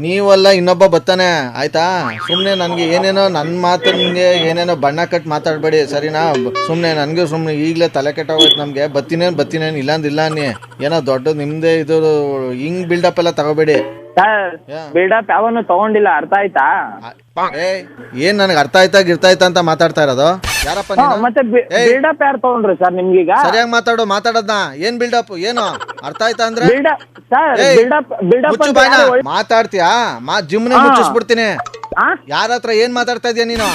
ನೀವಲ್ಲ ಇನ್ನೊಬ್ಬ ಬರ್ತಾನೆ ಆಯ್ತಾ. ಸುಮ್ನೆ ನನ್ಗೆ ಏನೇನೋ ನನ್ನ ಮಾತಿಗೆ ಏನೇನೋ ಬಣ್ಣ ಕಟ್ ಮಾತಾಡ್ಬೇಡಿ ಸರಿನಾ. ಸುಮ್ನೆ ನನ್ಗೆ ಸುಮ್ನೆ ಈಗ್ಲೇ ತಲೆ ಕೆಟ್ಟೋಗೋಯ್ತು ನಮ್ಗೆ. ಬತ್ತೀನೇನು ಇಲ್ಲಾಂದಿಲ್ಲ ನೀ ಏನೋ ದೊಡ್ಡ ನಿಮ್ದೇ ಇದು ಹಿಂಗ್ ಬಿಲ್ಡಪ್ ಎಲ್ಲ ತಗೋಬೇಡಿ. ಬಿಲ್ಡಪ್ ಯಾವನು ತಗೊಂಡಿಲ್ಲ, ಅರ್ಥ ಆಯ್ತಾ? ಏನ್ ನನಗೆ ಅರ್ಥ ಆಯ್ತಾ ಅಂತ ಮಾತಾಡ್ತಾ ಇರೋದು ಯಾರಪ್ಪ ನೀನು? ಮತ್ತೆ ಬಿಲ್ಡಪ್ ಯಾರು ತಗೊಂಡ್ರು ಸರ್ ನಿಮ್ಗೀಗ? ಸರಿಯಾಗಿ ಮಾತಾಡೋದನ್ನ ಏನ್ ಬಿಲ್ಡಪ್ ಏನು ಅರ್ಥ ಆಯ್ತಾ ಅಂದ್ರೆ? ಮಾತಾಡ್ತೀಯಾ? ಜಿಮ್ನೆ ಮುಚ್ಚಿಸ್ಬಿಡ್ತೀನಿ. ಯಾರ ಹತ್ರ ಏನ್ ಮಾತಾಡ್ತಾ ಇದೀಯ ನೀನು?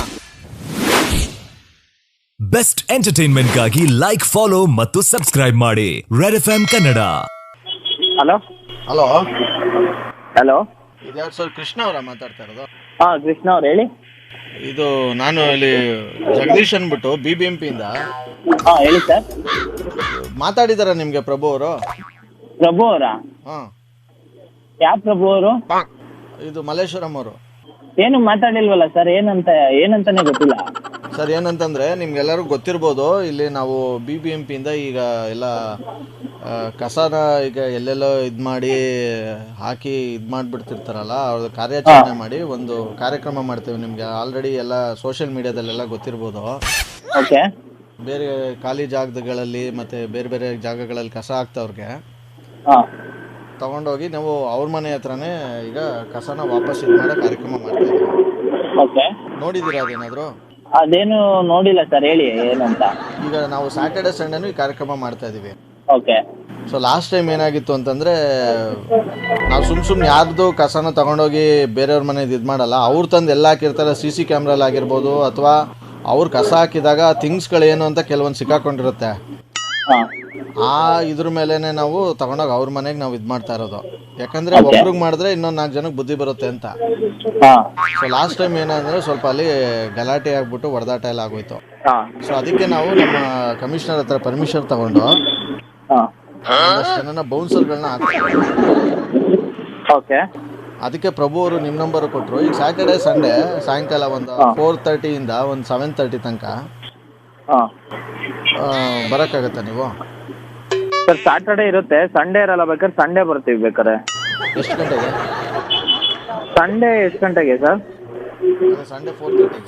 ಬೆಸ್ಟ್ ಎಂಟರ್ಟೈನ್ಮೆಂಟ್ ಗಾಗಿ ಲೈಕ್, ಫಾಲೋ ಮತ್ತು ಸಬ್ಸ್ಕ್ರೈಬ್ ಮಾಡಿ red FM Kannada. Hello hello hello, ಇದ್ಯಾರು ಸರ್? ಕೃಷ್ಣ ಅವರ ಮಾತಾಡ್ತಾ ಇರೋದು? ಹಾ ಕೃಷ್ಣ ಅವ್ರು ಹೇಳಿ. ಇದು ನಾನು ಇಲ್ಲಿ ಜಗದೀಶ್ ಅನ್ಬಿಟ್ಟು BBMP ಇಂದ. ಹಾ ಹೇಳಿ ಸರ್. ಮಾತಾಡಿದಾರ ನಿಮ್ಗೆ ಪ್ರಭು ಅವರು? ಪ್ರಭು ಅವರಾ? ಹಾ. ಯಾವ ಪ್ರಭು ಅವರು? ಇದು ಮಲ್ಲೇಶ್ವರಂ ಅವರು. ಏನು ಮಾತಾಡಿಲ್ವಲ್ಲ ಸರ್, ಏನಂತಾನೆ ಗೊತ್ತಿಲ್ಲ ಸರ್. ಏನಂತಂದ್ರೆ ನಿಮ್ಗೆಲ್ಲರೂ ಗೊತ್ತಿರ್ಬೋದು, ಇಲ್ಲಿ ನಾವು BBMP ಇಂದ ಈಗ ಎಲ್ಲ ಕಸನ ಈಗ ಎಲ್ಲೆಲ್ಲೋ ಇದು ಮಾಡಿ ಹಾಕಿ ಇದು ಮಾಡಿಬಿಡ್ತಿರ್ತಾರಲ್ಲ, ಅವ್ರ ಕಾರ್ಯಾಚರಣೆ ಮಾಡಿ ಒಂದು ಕಾರ್ಯಕ್ರಮ ಮಾಡ್ತೇವೆ. ನಿಮ್ಗೆ ಆಲ್ರೆಡಿ ಎಲ್ಲ ಸೋಷಿಯಲ್ ಮೀಡಿಯಾದಲ್ಲೆಲ್ಲ ಗೊತ್ತಿರ್ಬೋದು. ಓಕೆ. ಬೇರೆ ಖಾಲಿ ಜಾಗಗಳಲ್ಲಿ ಮತ್ತೆ ಬೇರೆ ಬೇರೆ ಜಾಗಗಳಲ್ಲಿ ಕಸ ಹಾಕ್ತವ್ರಿಗೆ ತಗೊಂಡೋಗಿ ನಾವು ಅವ್ರ ಮನೆ ಹತ್ರನೇ ಈಗ ಕಸನ ವಾಪಸ್ ಇದು ಮಾಡೋ ಕಾರ್ಯಕ್ರಮ ಮಾಡ್ತಾ ಇದ್ದೀವಿ. ಓಕೆ. ನೋಡಿದ್ದೀರಾ ಅದೇನಾದ್ರು? ಅದೇನು ನೋಡಿಲ್ಲ ಸರ್, ಹೇಳಿ ಏನಂತ. ಈಗ ನಾವು ಸ್ಯಾಟರ್ಡೆ ಸಂಡೇನು ಈ ಕಾರ್ಯಕ್ರಮ ಮಾಡ್ತಾ ಇದೀವಿ. ಓಕೆ. ಸೊ ಲಾಸ್ಟ್ ಟೈಮ್ ಏನಾಗಿತ್ತು ಅಂತಂದ್ರೆ, ನಾವು ಸುಮ್ಮನೆ ಯಾರ್ದು ಕಸನ ತಗೊಂಡೋಗಿ ಬೇರೆಯವ್ರ ಮನೇದು ಇದು ಮಾಡಲ್ಲ. ಅವ್ರು ತಂದು ಎಲ್ಲ ಹಾಕಿರ್ತಾರೆ, CC ಕ್ಯಾಮ್ರಲ್ಲಿ ಆಗಿರ್ಬೋದು, ಅಥವಾ ಅವ್ರು ಕಸ ಹಾಕಿದಾಗ ಥಿಂಗ್ಸ್ಗಳೇನು ಅಂತ ಕೆಲವೊಂದು ಸಿಕ್ಕಾಕೊಂಡಿರುತ್ತೆ. ಆ ಇದ್ರ ಮೇಲೆನೆ ನಾವು ತಗೊಂಡೋಗಿ ಅವ್ರ ಮನೆಗೆ ನಾವು ಇದು ಮಾಡ್ತಾ ಇರೋದು. ಯಾಕಂದ್ರೆ ಒಬ್ರಿಗೆ ಮಾಡಿದ್ರೆ ಇನ್ನೊಂದು 4 ಜನಕ್ಕೆ ಬುದ್ಧಿ ಬರುತ್ತೆ ಅಂತ. ಸೊ ಲಾಸ್ಟ್ ಟೈಮ್ ಏನಂದ್ರೆ ಸ್ವಲ್ಪ ಅಲ್ಲಿ ಗಲಾಟೆ ಆಗ್ಬಿಟ್ಟು ಹೊಡೆದಾಟ ಎಲ್ಲ ಆಗೋಯ್ತು. ಸೊ ಅದಕ್ಕೆ ನಾವು ನಮ್ಮ ಕಮಿಷನರ್ ಹತ್ರ ಪರ್ಮಿಷನ್ ತಗೊಂಡು ಜನ ಬೌನ್ಸರ್ಗಳನ್ನ ಹಾಕ್ತೀವಿ. ಅದಕ್ಕೆ ಪ್ರಭು ಅವರು ನಿಮ್ಮ ನಂಬರ್ ಕೊಟ್ಟರು. ಈಗ ಸ್ಯಾಟರ್ಡೆ ಸಂಡೇ ಸಾಯಂಕಾಲ ಒಂದು 4:30 ಇಂದ ಒಂದು 7:30 ತನಕ ಬರೋಕ್ಕಾಗತ್ತಾ ನೀವು? ಸರ್ ಸ್ಯಾಟರ್ಡೆ ಇರುತ್ತೆ, ಸಂಡೇ ಇರಲ್ಲ. ಬೇಕಾದ್ರೆ ಸಂಡೇ ಬರ್ತೀವಿ ಬೇಕಾದ್ರೆ. ಎಷ್ಟು ಗಂಟೆಗೆ? ಸಂಡೇ ಎಷ್ಟು ಗಂಟೆಗೆ ಸರ್? ಸಂಡೇ 4:30.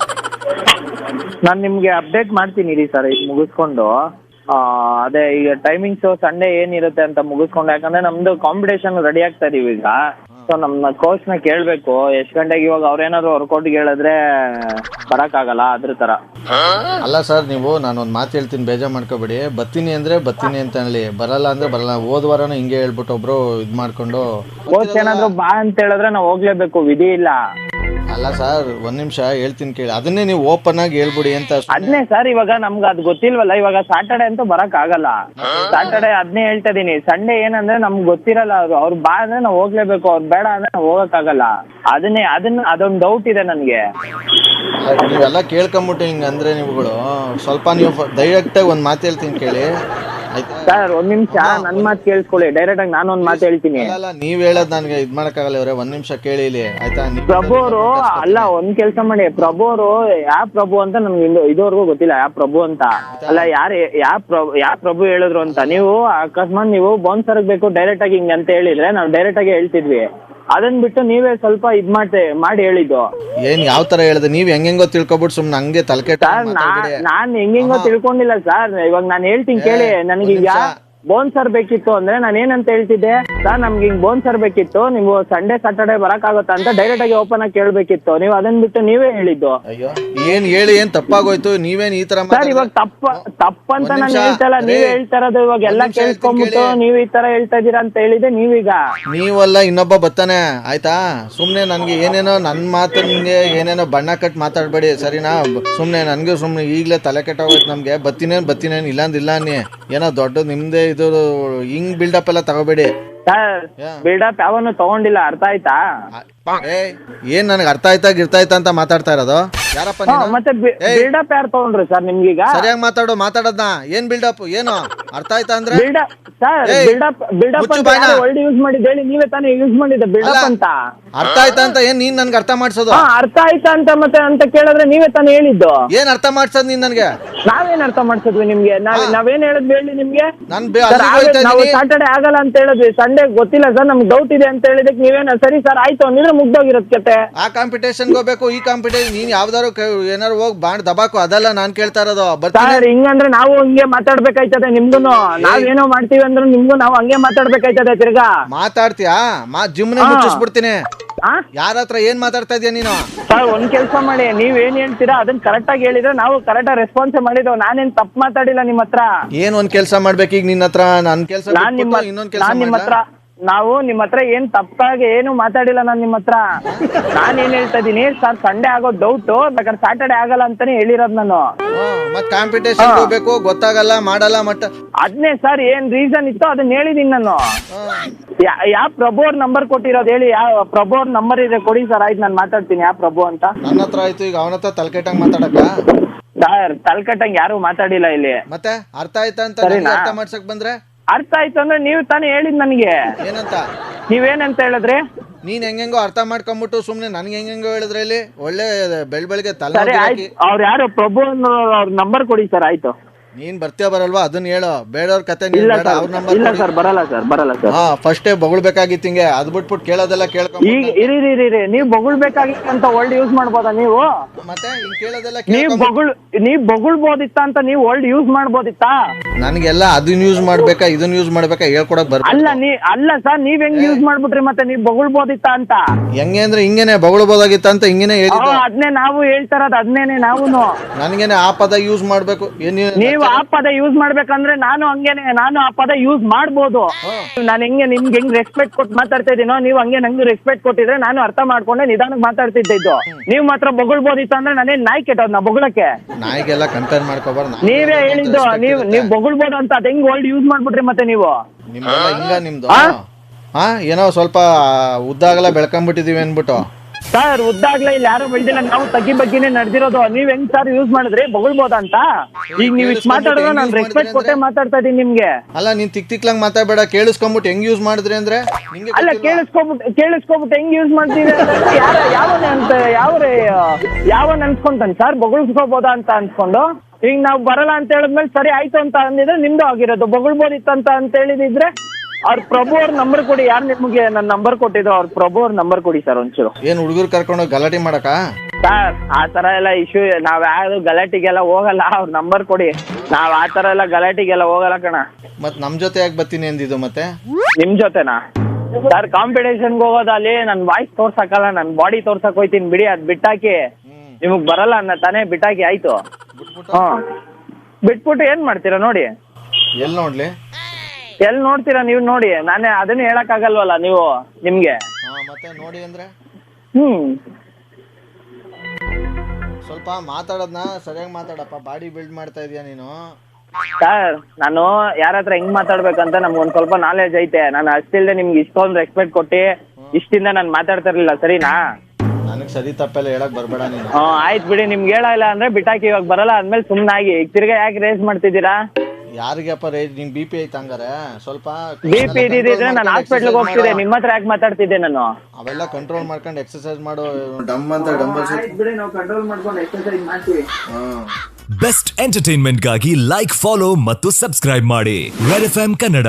ನಾನು ನಿಮಗೆ ಅಪ್ಡೇಟ್ ಮಾಡ್ತೀನಿ ರೀ ಸರ್, ಈಗ ಮುಗಿಸ್ಕೊಂಡು. ಅದೇ ಈಗ ಟೈಮಿಂಗ್ಸು ಸಂಡೇ ಏನಿರುತ್ತೆ ಅಂತ ಮುಗಿಸ್ಕೊಂಡು, ಯಾಕಂದ್ರೆ ನಮ್ದು ಕಾಂಪಿಟೇಷನ್ ರೆಡಿ ಆಗ್ತಾ ಇದೀವಿ ಈಗ. ಸೊ ನಮ್ಮ ಕೋಚ್ನ ಕೇಳಬೇಕು ಎಷ್ಟು ಗಂಟೆಗೆ. ಇವಾಗ ಅವ್ರೇನಾದ್ರು ವರ್ಕೌಟ್ಗೆ ಹೇಳಿದ್ರೆ ಬರೋಕ್ಕಾಗಲ್ಲ, ಅದ್ರ ಥರ. ಅಲ್ಲ ಸರ್, ನೀವು ನಾನೊಂದು ಮಾತು ಹೇಳ್ತೀನಿ, ಬೇಜಾರು ಮಾಡ್ಕೋಬೇಡಿ. ಬರ್ತೀನಿ ಅಂದರೆ ಬರ್ತೀನಿ ಅಂತ ಹೇಳಿ, ಬರಲ್ಲ ಅಂದರೆ ಬರಲ್ಲ. ಹೋದ ವಾರನೂ ಹಿಂಗೆ ಹೇಳ್ಬಿಟ್ಟು ಒಬ್ರು ಇದು ಮಾಡ್ಕೊಂಡು, ಕೋಚ್ ಏನಾದ್ರು ಬಾ ಅಂತ ಹೇಳಿದ್ರೆ ನಾವು ಹೋಗ್ಲೇಬೇಕು, ವಿಧಿ ಇಲ್ಲ. ಅಲ್ಲ ಸರ್, ಒಂದ್ ನಿಮಿಷ ಹೇಳ್ತೀನಿ ಕೇಳಿ. ಅದನ್ನೇ ನೀವು ಓಪನ್ ಆಗಿ ಹೇಳ್ಬಿಡಿ ಅಂತ. ಅದನ್ನೇ ಸರ್, ಇವಾಗ ನಮ್ಗೆ ಅದು ಗೊತ್ತಿಲ್ವಲ್ಲ. ಇವಾಗ ಸ್ಯಾಟರ್ಡೆ ಅಂತೂ ಬರಕ್ ಆಗಲ್ಲ. ಸ್ಯಾಟರ್ಡೆ ಅದನ್ನೇ ಹೇಳ್ತಾ ಇದೀನಿ. ಸಂಡೇ ಏನಂದ್ರೆ ನಮ್ಗೆ ಗೊತ್ತಿರಲ್ಲ. ಅವ್ರು ಬಾ ಅಂದ್ರೆ ನಾವು ಹೋಗ್ಲೇಬೇಕು, ಅವ್ರು ಬೇಡ ಅಂದ್ರೆ ನಾವು ಹೋಗಕ್ಕಾಗಲ್ಲ. ಅದೊಂದು ಡೌಟ್ ಇದೆ ನನಗೆ. ನೀವೆಲ್ಲ ಕೇಳ್ಕೊಂಬಿಟ್ಟು ಹಿಂಗ ಅಂದ್ರೆ ನೀವುಗಳು ಸ್ವಲ್ಪ ನೀವು ಡೈರೆಕ್ಟ್ ಆಗಿ ಒಂದ್ ಮಾತು ಹೇಳ್ತೀನಿ ಕೇಳಿ ಆಯ್ತಾ ಸರ್? ಒಂದ್ ನಿಮಿಷ ನನ್ನ ಮಾತು ಕೇಳಿಸ್ಕೊಳ್ಳಿ. ಡೈರೆಕ್ಟ್ ಆಗಿ ನಾನು ಒಂದ್ ಮಾತು ಹೇಳ್ತೀನಿ. ಅಲ್ಲ, ನೀವ್ ಹೇಳೋದ್ ನನ್ಗೆ ಇದ್ ಮಾಡಕ್ಕಾಗಲ್ಲ. ಇವ್ರೆ ಒಂದ್ ನಿಮಿಷ ಕೇಳಿ ಇಲ್ಲಿ ಆಯ್ತಾ? ಪ್ರಭು ಅವರು ಅಲ್ಲ, ಒಂದ್ ಕೆಲಸ ಮಾಡಿ. ಪ್ರಭು ಅವರು ಯಾವ ಪ್ರಭು ಅಂತ ನಮ್ಗೆ ಇದುವರೆಗೂ ಗೊತ್ತಿಲ್ಲ, ಯಾವ ಪ್ರಭು ಅಂತ. ಅಲ್ಲ, ಯಾವ ಪ್ರಭು ಹೇಳಿದ್ರು ಅಂತ. ನೀವು ಅಕಸ್ಮಾತ್ ನೀವು ಬೌನ್ಸರ್ಗ್ ಬೇಕು ಡೈರೆಕ್ಟ್ ಆಗಿ ಹಿಂಗ ಅಂತ ಹೇಳಿದ್ರೆ ನಾವು ಡೈರೆಕ್ಟ್ ಆಗಿ ಹೇಳ್ತಿದ್ವಿ. ಅದನ್ ಬಿಟ್ಟು ನೀವೇ ಸ್ವಲ್ಪ ಇದ್ ಮಾಡಿ ಹೇಳಿದ್ದು. ಏನ್ ಯಾವ ತರ ಹೇಳಿದೆ? ನೀವ್ ಹೆಂಗೆಂಗೋ ತಿಳ್ಕೊಬಿಟ್ಟು ಸುಮ್ನೆ ಹಂಗೆ ತಲೆಕೆಟ್ಟ. ನಾನ್ ಹೆಂಗೆಂಗೋ ತಿಳ್ಕೊಂಡಿಲ್ಲ ಸರ್. ಇವಾಗ ನಾನು ಹೇಳ್ತೀನಿ ಕೇಳಿ. ನನಗೀಗ ಬೋನ್ಸರ್ ಬೇಕಿತ್ತು ಅಂದ್ರೆ ನಾನು ಏನಂತ ಹೇಳ್ತಿದ್ದೆ ಸರ್, ನಮ್ಗೆ ಹಿಂಗ್ ಬೋನ್ಸರ್ ಬೇಕಿತ್ತು, ನೀವು ಸಂಡೇ ಸ್ಯಾಟರ್ಡೆ ಬರಕ್ಕಾಗತ್ತಾ ಅಂತ ಡೈರೆಕ್ಟ್ ಆಗಿ ಓಪನ್ ಆಗಿ ಕೇಳ್ಬೇಕಿತ್ತು. ನೀವು ಅದನ್ ಬಿಟ್ಟು ನೀವೇ ಹೇಳಿದ್ದು. ಅಯ್ಯೋ, ಏನ್ ಹೇಳಿ ಏನ್ ತಪ್ಪಾಗೋಯ್ತು? ನೀವೇನ್ ಈ ತರ ಸರ್ ಇವಾಗ ತಪ್ಪಂತ ನಾನು ಹೇಳ್ತಲ್ಲ, ನೀವೇ ಹೇಳ್ತಾ ಇರೋದು. ಇವಾಗ ಎಲ್ಲ ಕೇಳ್ಕೊಂಡ್ಬಿಟ್ಟು ನೀವು ಈ ತರ ಹೇಳ್ತಾ ಇದೀರಾ ಅಂತ ಹೇಳಿದೆ ನೀವೀಗ. ನೀವಲ್ಲ ಇನ್ನೊಬ್ಬ ಬರ್ತಾನೆ ಆಯ್ತಾ. ಸುಮ್ನೆ ನನ್ಗೆ ಏನೇನೋ ನನ್ನ ಮಾತಿಗೆ ಏನೇನೋ ಬಣ್ಣ ಕಟ್ ಮಾತಾಡ್ಬೇಡಿ ಸರಿನಾ. ಸುಮ್ನೆ ನನ್ಗೆ ಸುಮ್ನೆ ಈಗ್ಲೇ ತಲೆ ಕೆಟ್ಟೋಗೋಯ್ತು ನಮ್ಗೆ. ಬತ್ತೀನೇನು ಇಲ್ಲಾಂದಿಲ್ಲ ನೀ ಏನೋ ದೊಡ್ಡ ನಿಮ್ದೇ ಇದು ಹಿಂಗ್ ಬಿಲ್ಡಪ್ ಎಲ್ಲ ತಗೋಬೇಡಿ. ಸರ್ ಬಿಲ್ಡಪ್ ಯಾವನು ತಗೊಂಡಿಲ್ಲ, ಅರ್ಥ ಆಯ್ತಾ? ಏನ್ ನನಗೆ ಅರ್ಥ ಆಯ್ತಾ ಅಂತ ಮಾತಾಡ್ತಾ ಇರೋದು ಯಾರಪ್ಪ ನೀನು? ಮತ್ತೆ ಬಿಲ್ಡಪ್ ಯಾರು ತಗೊಂಡ್ರು ಸರ್ ನಿಮ್ಗೀಗ? ಸರಿಯಾಗಿ ಮಾತಾಡೋದನ್ನ ಏನ್ ಬಿಲ್ಡಪ್ ಏನು ಅರ್ಥ ಆಯ್ತಾ ಅಂದ್ರೆ? ಬಿಲ್ಡಪ್ ವರ್ಡ್ ಯೂಸ್ ಮಾಡಿದ್ದು ಹೇಳಿ, ನೀವೇ ತಾನೇ ಯೂಸ್ ಮಾಡಿದ್ದ ಬಿಲ್ಡಪ್ ಅಂತ. ಅರ್ಥ ಆಯ್ತಾ ಅಂತ ಏನ್ ನೀನ್ ನನ್ಗೆ ಅರ್ಥ ಮಾಡ್ಸೋದು? ಅರ್ಥ ಆಯ್ತಾ ಅಂತ ಮತ್ತೆ ಅಂತ ಕೇಳಿದ್ರೆ ನೀವೇ ತಾನೇ ಹೇಳಿದ್ದು. ಏನ್ ಅರ್ಥ ಮಾಡ್ಸೋದ್ ನೀನ್ ನನ್ಗೆ? ನಾವೇನ್ ಅರ್ಥ ಮಾಡ್ಸೋದ್ವಿ ನಿಮ್ಗೆ? ನಾವೇನ್ ಹೇಳಿದ್ವಿ ಹೇಳಿ ನಿಮ್ಗೆ? ನಾನು ನಾವು ಸ್ಯಾಟರ್ಡೆ ಆಗಲ್ಲ ಅಂತ ಹೇಳಿದ್ವಿ, ಸಂಡೇ ಗೊತ್ತಿಲ್ಲ ಸರ್ ನಮ್ಗೆ ಡೌಟ್ ಇದೆ ಅಂತ ಹೇಳಿದಕ್ಕೆ ನೀವೇನ ಸರಿ ಸರ್ ಆಯ್ತು ಅಂದಿದ್ರೆ ತಾನೇ ಮುಗ್ದೋಗಿರೋದ್ ಕತೆ. ಆ ಕಾಂಪಿಟೇಷನ್ಗೆ ಹೋಗ್ಬೇಕು, ಈ ಕಾಂಪಿಟೇಷನ್ ನೀನ್ ಯಾವ್ದಾರು ಏನಾರು ಹೋಗಿ ಬಾಂಡ್ ದಬಾಕು, ಅದಲ್ಲ ನಾನ್ ಕೇಳ್ತಾ ಇರೋದು. ಸರ್ ಹಿಂಗಂದ್ರೆ ನಾವು ಹಿಂಗೆ ಮಾತಾಡ್ಬೇಕಾಯ್ತದೆ ನಿಮ್ಗುನು. ನಾವೇನೋ ಮಾಡ್ತೀವಿ ಅಂದ್ರೆ ನಿಮ್ಗೂ ನಾವು ಹಂಗೆ ಮಾತಾಡ್ಬೇಕಾಯ್ತದೆ. ತಿರ್ಗಾ ಮಾತಾಡ್ತೀಯಾ? ಜಿಮ್ನೆ ಮುಚ್ಚಿಸ್ಬಿಡ್ತೀನಿ. ಯಾರ ಹತ್ರ ಏನ್ ಮಾತಾಡ್ತಾ ಇದೀಯ ನೀನು? ಸರ್ ಒಂದ್ ಕೆಲ್ಸ ಮಾಡಿ, ನೀವ್ ಏನ್ ಹೇಳ್ತೀರಾ ಅದನ್ನ ಕರೆಕ್ಟ್ ಆಗಿ ಹೇಳಿದ್ರೆ ನಾವು ಕರೆಕ್ಟ್ ಆಗಿ ರೆಸ್ಪಾನ್ಸ್ ಮಾಡಿದ್ವಿ. ನಾನೇನ್ ತಪ್ಪು ಮಾತಾಡಿಲ್ಲ ನಿಮ್ಮ ಹತ್ರ. ಏನ್ ಒಂದ್ ಕೆಲ್ಸ ಮಾಡ್ಬೇಕು ಈಗ ನಿನ್ನ ಹತ್ರ? ನನ್ ಕೆಲ್ಸ ಇನ್ನೊಂದ್ ಕೆಲ್ಸ ನಿಮ್ಮ ಹತ್ರ ನಾವು ನಿಮ್ಮ ಹತ್ರ ಏನ್ ತಪ್ಪಾಗಿ ಏನು ಮಾತಾಡಿಲ್ಲ. ನಾನ್ ನಿಮ್ಮ ಹತ್ರ ನಾನ್ ಏನ್ ಹೇಳ್ತಾ ಇದೀನಿ ಸರ್, ಸಂಡೇ ಆಗೋ ಡೌಟ್, ಬೇಕಾದ್ರೆ ಸ್ಯಾಟರ್ಡೆ ಆಗಲ್ಲ ಅಂತಾನೆ ಹೇಳಿರೋದ್ ನಾನು. ಮತ್ ಕಾಂಪಿಟೇಷನ್ ಹೋಗ್ಬೇಕು, ಗೊತ್ತಾಗಲ್ಲ ಮಾಡಲ್ಲ ಮಟ್ಟ ಅದ್ನೇ ಸರ್ ಏನ್ ರೀಸನ್ ಇತ್ತು ಅದನ್ನ ಹೇಳಿದೀನಿ ನಾನು. ಯಾವ ಪ್ರಭು ಅವ್ರ ನಂಬರ್ ಕೊಟ್ಟಿರೋದು ಹೇಳಿ? ಯಾವ ಪ್ರಭು ಅವ್ರ ನಂಬರ್ ಇದೆ ಕೊಡಿ ಸರ್. ಆಯ್ತು ನಾನು ಮಾತಾಡ್ತೀನಿ. ಯಾವ ಪ್ರಭು ಅಂತ ನನ್ನ ಹತ್ರ ಆಯ್ತು. ಈಗ ಅವನ ಹತ್ರ ತಲೆಕೆಟ್ಟಂಗ್ ಮಾತಾಡಕ? ಸರ್ ತಲೆಕಟ್ಟಂಗ್ ಯಾರು ಮಾತಾಡಿಲ್ಲ ಇಲ್ಲಿ. ಮತ್ತೆ ಅರ್ಥ ಆಯ್ತಾ ಅಂತ ಅರ್ಥ ಮಾಡ್ಸಕ್ ಬಂದ್ರೆ? ಅರ್ಥ ಆಯ್ತು ಅಂದ್ರೆ ನೀವು ತಾನೇ ಹೇಳಿದ್ ನನಗೆ. ಏನಂತ? ನೀವೇನಂತ ಹೇಳಿದ್ರಿ? ನೀನ್ ಹೆಂಗೋ ಅರ್ಥ ಮಾಡ್ಕೊಂಡ್ಬಿಟ್ಟು ಸುಮ್ನೆ ನನ್ಗೆ ಹೆಂಗೋ ಹೇಳಿದ್ರೆ ಇಲ್ಲಿ ಒಳ್ಳೆ ಬೆಳಗ್ಗೆ ತಲೆ. ಅವ್ರು ಯಾರು ಪ್ರಭು ಅವ್ರ ನಂಬರ್ ಕೊಡಿ ಸರ್. ಆಯ್ತು ನೀನ್ ಬರ್ತೀಯ ಬರಲ್ವಾ ಅದನ್ನ ಹೇಳು. ಬೇಡವ್ರ ಕತೆ ಇಲ್ಲ ಸರ್ ಬರಲ್ಲ ಸರ್. ಫಸ್ಟೇ ಬೊಗಳ್ಬೇಕಾಗಿತ್ತು ಹಿಂಗೆ. ಅದ್ ಬಿಟ್ಬಿಟ್ಟು ಕೇಳೋದೆಲ್ಲ ಕೇಳ್ಕೊಂಡ್ ಈಗ ಇರಿ ನೀವ್ ಬೊಗಳ್ಬೇಕಾಗಿತ್ತು ಅಂತ ವರ್ಲ್ಡ್ ಯೂಸ್ ಮಾಡ್ಬೋದಾ ನೀವು? ಮತ್ತೆ ಕೇಳೋದೆಲ್ಲ ನೀವ್ ಬೊಗಳ್ಬೋದಿತ್ತ ಅಂತ ನೀವು ವರ್ಲ್ಡ್ ಯೂಸ್ ಮಾಡ್ಬೋದಿತ್ತಾ? ನನ್ಗೆಲ್ಲ ಅದನ್ನ ಯೂಸ್ ಮಾಡ್ಬೇಕಾ ಇದನ್ನ ಯೂಸ್ ಮಾಡ್ಬೇಕಾ ಹೇಳ್ಕೊಡಕ್ ಬರ್ಬೋದು. ಅಲ್ಲ ಸರ್ ನೀವ್ ಹೆಂಗ್ ಯೂಸ್ ಮಾಡ್ಬಿಟ್ರಿ ಮತ್ತೆ ನೀವ್ ಬೊಗಳ್ಬೋದಿತ್ತ ಅಂತ? ಹೆಂಗೆ ಅಂದ್ರೆ ಹಿಂಗೇನೆ ಬೊಗಳ್ಬೋದಾಗಿತ್ತ ಅಂತ ಹಿಂಗೇನೆ ಹೇಳಿದ್ದು. ಅದ್ನೇ ನಾವು ಹೇಳ್ತಾರದ್ ಅದ್ನೇನೆ ನಾವುನು. ನನ್ಗೇನೆ ಆ ಪದ ಯೂಸ್ ಮಾಡ್ಬೇಕು. ನೀವು ಆ ಪದ ಯೂಸ್ ಮಾಡ್ಬೇಕಂದ್ರೆ ನಾನು ಹಂಗೇನೆ, ನಾನು ಆ ಪದ ಯೂಸ್ ಮಾಡ್ಬೋದು. ನಾನು ಹೆಂಗೆ ನಿಮ್ಗೆ ಹೆಂಗ್ ರೆಸ್ಪೆಕ್ಟ್ ಕೊಟ್ಟು ಮಾತಾಡ್ತಾ ಇದೀನೋ ನೀವು ಹಂಗೆ ನಂಗೆ ರೆಸ್ಪೆಕ್ಟ್ ಕೊಟ್ಟಿದ್ರೆ ನಾನು ಅರ್ಥ ಮಾಡ್ಕೊಂಡೆ ನಿಧಾನಕ್ಕೆ ಮಾತಾಡ್ತಿದ್ದು. ನೀವು ಮಾತ್ರ ಬೊಗಳ್ಬೋದಿತ್ತು ಅಂದ್ರೆ ನಾನೇನ್ ನಾಯಿ ಕೆಟ್ಟವ್ನ ಬೊಗಳಕ್ಕೆ? ನಾಯಿಗೆಲ್ಲ ಕಂಪೇರ್ ಮಾಡ್ಕೋಬಾರ್ದು. ನೀವೇ ಹೇಳಿದ್ದು ನೀವ್ ಬೊಗಳ್ಬೋದು ಅಂತ ಅದ್ ಹೆಂಗ್ ವರ್ಲ್ಡ್ ಯೂಸ್ ಮಾಡ್ಬಿಟ್ರಿ ಮತ್ತೆ ನೀವು? ನಿಮ್ದು ಏನೋ ಸ್ವಲ್ಪ ಉದ್ದಾಗಲ ಬೆಳ್ಕೊಂಡ್ಬಿಟ್ಟಿದೀವಿ ಅನ್ಬಿಟ್ಟು. ಸರ್ ಉದ್ದಾಗ್ಲೇ ಇಲ್ಲಿ ಯಾರು ಬೆಳ್ದಿಲ್ಲ, ನಾವು ತಗ್ಗಿ ಬಗ್ಗಿನೇ ನಡೆದಿರೋದು. ನೀವ್ ಹೆಂಗ್ ಸರ್ ಯೂಸ್ ಮಾಡಿದ್ರಿ ಬೊಗಳ್ಬೋದ ಅಂತ? ಈಗ ನೀವ್ ಇಷ್ಟು ಮಾತಾಡಿದ್ರೆ ನಾನು ರೆಸ್ಪೆಕ್ಟ್ ಕೊಟ್ಟೆ ಮಾತಾಡ್ತಾ ಇದೀನಿ ನಿಮ್ಗೆ. ಅಲ್ಲ ನೀನ್ ತಿಕ್ಲಂಗ್ ಮಾತಾಡ್ಬೇಡ, ಕೇಳಿಸ್ಕೊಂಬಿಟ್ಟು ಹೆಂಗ್ ಯೂಸ್ ಮಾಡಿದ್ರಿ ಅಂದ್ರೆ. ಅಲ್ಲ ಕೇಳಿಸ್ಕೊಬಿಟ್ಟು ಹೆಂಗ್ ಯೂಸ್ ಮಾಡ್ತೀವಿ ಯಾವನ್ ಅನ್ಸ್ಕೊಂತಾನೆ ಸರ್ ಬೊಗಳ್ಸ್ಕೋಬೋದಾ ಅಂತ ಅನ್ಸ್ಕೊಂಡು. ಈಗ ನಾವು ಬರಲ್ಲ ಅಂತ ಹೇಳಿದ್ಮೇಲೆ ಸರಿ ಆಯ್ತು ಅಂತ ಅಂದಿದ್ರೆ ನಿಮ್ದು ಆಗಿರೋದು. ಬೊಗಳ್ಬೋದಿತ್ತಂತ ಅಂತ ಹೇಳಿದಿದ್ರೆ ಅವ್ರ ಪ್ರಭು ಅವ್ರ ನಂಬರ್ ಕೊಡಿ. ಯಾರು ನಿಮ್ಗೆ ನನ್ನ ನಂಬರ್ ಕೊಟ್ಟಿದ್ರು ಅವ್ರ ಪ್ರಭು ಅವ್ರ ನಂಬರ್ ಕೊಡಿ ಸರ್ ಒಂಚೂರು. ಏನ್ ಹುಡುಗರು ಕರ್ಕೊಂಡು ಗಲಾಟೆ ಮಾಡಕ? ಸರ್ ಆ ತರ ಎಲ್ಲ ಇಶ್ಯೂ ನಾವ್ ಯಾರು ಗಲಾಟಿಗೆಲ್ಲ ಹೋಗಲ್ಲ. ಅವ್ರ ನಂಬರ್ ಕೊಡಿ. ನಾವ್ ಆ ತರ ಎಲ್ಲ ಗಲಾಟಿಗೆಲ್ಲ ಹೋಗಲ್ಲ ಕಣ. ಮತ್ ನಮ್ ಜೊತೆ ಯಾಕೆ ಬರ್ತೀನಿ ಅಂದಿದ್ದು ಮತ್ತೆ? ನಿಮ್ ಜೊತೆನಾ ಸರ್? ಕಾಂಪಿಟೇಷನ್ಗೆ ಹೋಗೋದಲ್ಲಿ ನನ್ ವಾಯ್ಸ್ ತೋರ್ಸಕ್ಕಲ್ಲ, ನನ್ ಬಾಡಿ ತೋರ್ಸಕ್ ಹೋಯ್ತೀನಿ ಬಿಡಿ. ಅದ್ ಬಿಟ್ಟಾಕಿ ನಿಮಗ್ ಬರಲ್ಲ ಅನ್ನ ತಾನೇ ಬಿಟ್ಟಾಕಿ. ಆಯ್ತು ಬಿಟ್ಬಿಟ್ಟು ಏನ್ ಮಾಡ್ತೀರಾ ನೋಡಿ? ಎಲ್ ನೋಡ್ಲಿ? ಎಲ್ ನೋಡ್ತೀರಾ ನೀವು ನೋಡಿ. ನಾನೇ ಅದನ್ನ ಹೇಳಕ್ ಆಗಲ್ವಲ್ಲ ನೀವು ನಿಮ್ಗೆ. ಮತ್ತೆ ನೋಡಿ ಅಂದ್ರೆ ಹ್ಮ್ ಸ್ವಲ್ಪ ಮಾತಾಡೋದ್ನ ಸರಿಯಾಗಿ ಮಾತಾಡಪ್ಪ. ಬಾಡಿ ಬಿಲ್ಡ್ ಮಾಡ್ತಾ ಇದೀಯ ನೀನು. ಸರ್ ನಾನು ಯಾರ ಹತ್ರ ಹೆಂಗ್ ಮಾತಾಡ್ಬೇಕಂತ ನಮ್ಗೊಂದ್ ಸ್ವಲ್ಪ ನಾಲೆಜ್ ಐತೆ. ನಾನು ಅಷ್ಟಿಲ್ದೆ ನಿಮ್ಗೆ ಇಷ್ಟೊಂದು ರೆಸ್ಪೆಕ್ಟ್ ಕೊಟ್ಟಿ ಇಷ್ಟಿಂದ ನಾನು ಮಾತಾಡ್ತಿರ್ಲಿಲ್ಲ. ಸರಿನಾ? ನನಗ್ ಸರಿ ತಪ್ಪೆಲ್ಲ ಹೇಳಕ್ ಬರ್ಬೇಡ ನೀನು. ಆಯ್ತು ಬಿಡಿ. ನಿಮ್ಗೆ ಹೇಳಲ್ಲ ಅಂದ್ರೆ ಬಿಟ್ಟಾಕಿ. ಇವಾಗ ಬರಲ್ಲ ಅಂದ್ಮೇಲೆ ಸುಮ್ನಾಗಿ. ಈಗ ತಿರ್ಗಾ ಯಾಕೆ ರೇಸ್ ಮಾಡ್ತಿದ್ದೀರಾ? ಯಾರಿಗಪ್ಪ ರೇಸ್? ನಿಮ್ BP ಐತ ಹಂಗಾರೆ? ಸ್ವಲ್ಪ BP ಇದ್ದಿದ್ರೆ ನಾನು ಹಾಸ್ಪಿಟ್ಲ್ಗೆ ಹೋಗ್ತಿದ್ದೆ. ನಿಮ್ಮ ಹತ್ರ ಯಾಕೆ ಮಾತಾಡ್ತಿದ್ದೆ ನಾನು? ಅವೆಲ್ಲ ಕಂಟ್ರೋಲ್ ಮಾಡ್ಕೊಂಡು ಎಕ್ಸರ್ಸೈಸ್ ಮಾಡು. ಡಮ್ ಅಂತ ಡಂಬಲ್ಸ್ ಬಿಡಿ, ನಾವು ಕಂಟ್ರೋಲ್ ಮಾಡ್ಕೊಂಡು ಎಕ್ಸರ್ಸೈಸ್ ಮಾಡ್ತೀವಿ. ಬೆಸ್ಟ್ ಎಂಟರ್ಟೈನ್ಮೆಂಟ್ ಗಾಗಿ ಲೈಕ್, ಫಾಲೋ ಮತ್ತು ಸಬ್ಸ್ಕ್ರೈಬ್ ಮಾಡಿ ರೆಡ್ FM ಕನ್ನಡ.